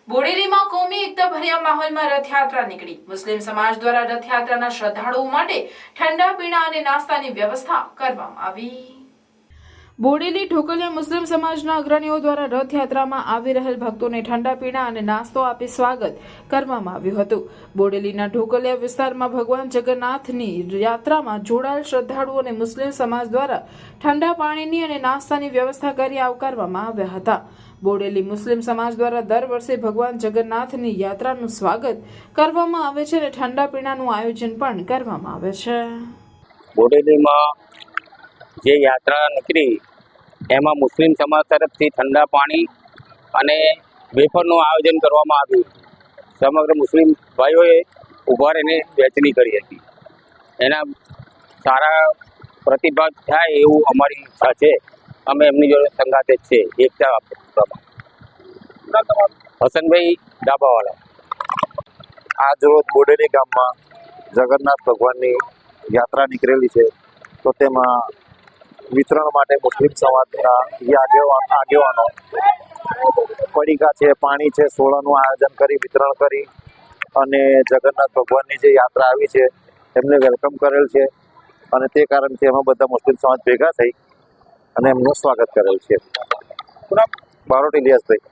બોડેલીમાં કોમી એકતા ભર્યા માહોલમાં રથયાત્રા નીકળી. મુસ્લિમ સમાજ દ્વારા રથયાત્રાના શ્રદ્ધાળુઓ માટે ઠંડા પીણા અને નાસ્તાની વ્યવસ્થા કરવામાં આવી. બોડેલી ઢોકલિયા મુસ્લિમ સમાજના અગ્રણીઓ દ્વારા રથયાત્રામાં આવી રહેલ ભક્તોને ઠંડા પીણા અને નાસ્તો આપી સ્વાગત કરવામાં આવ્યું હતું. બોડેલીના ઢોકલિયા વિસ્તારમાં ભગવાન જગન્નાથની યાત્રામાં જોડાયેલ શ્રદ્ધાળુઓ અને મુસ્લિમ સમાજ દ્વારા ઠંડા પાણીની અને નાસ્તાની વ્યવસ્થા કરી આવકારવામાં આવ્યા હતા. બોડેલી મુસ્લિમ સમાજ દ્વારા દર વર્ષે ભગવાન જગન્નાથની યાત્રાનું સ્વાગત કરવામાં આવે છે અને ઠંડા પીણાનું આયોજન પણ કરવામાં આવે છે. બોડેલીમાં જે યાત્રા નીકળી એમાં મુસ્લિમ સમાજ તરફથી ઠંડા પાણી અને વેફરનું આયોજન કરવામાં આવ્યું. સમગ્ર મુસ્લિમ ભાઈઓએ ઊભા રહીને વહેંચણી કરી હતી. એના સારા પ્રતિભાગ થાય એવું અમારી ઈચ્છા છે. અમે એમની જોડે સંગાતે જ છે. એકતા હસનભાઈ ડાબાવાળા. આજ રોજ બોડેલી ગામમાં જગન્નાથ ભગવાનની યાત્રા નીકળેલી છે, તો તેમાં વિતરણ માટે મુસ્લિમ સમાજના આગેવાનો પડીકા છે, પાણી છે, સોડાનું આયોજન કરી વિતરણ કરી અને જગન્નાથ ભગવાનની જે યાત્રા આવી છે એમને વેલકમ કરેલ છે અને તે કારણથી એમાં બધા મુસ્લિમ સમાજ ભેગા થઈ અને એમનું સ્વાગત કરેલ છે. બારોટ ઇલિયાસભાઈ.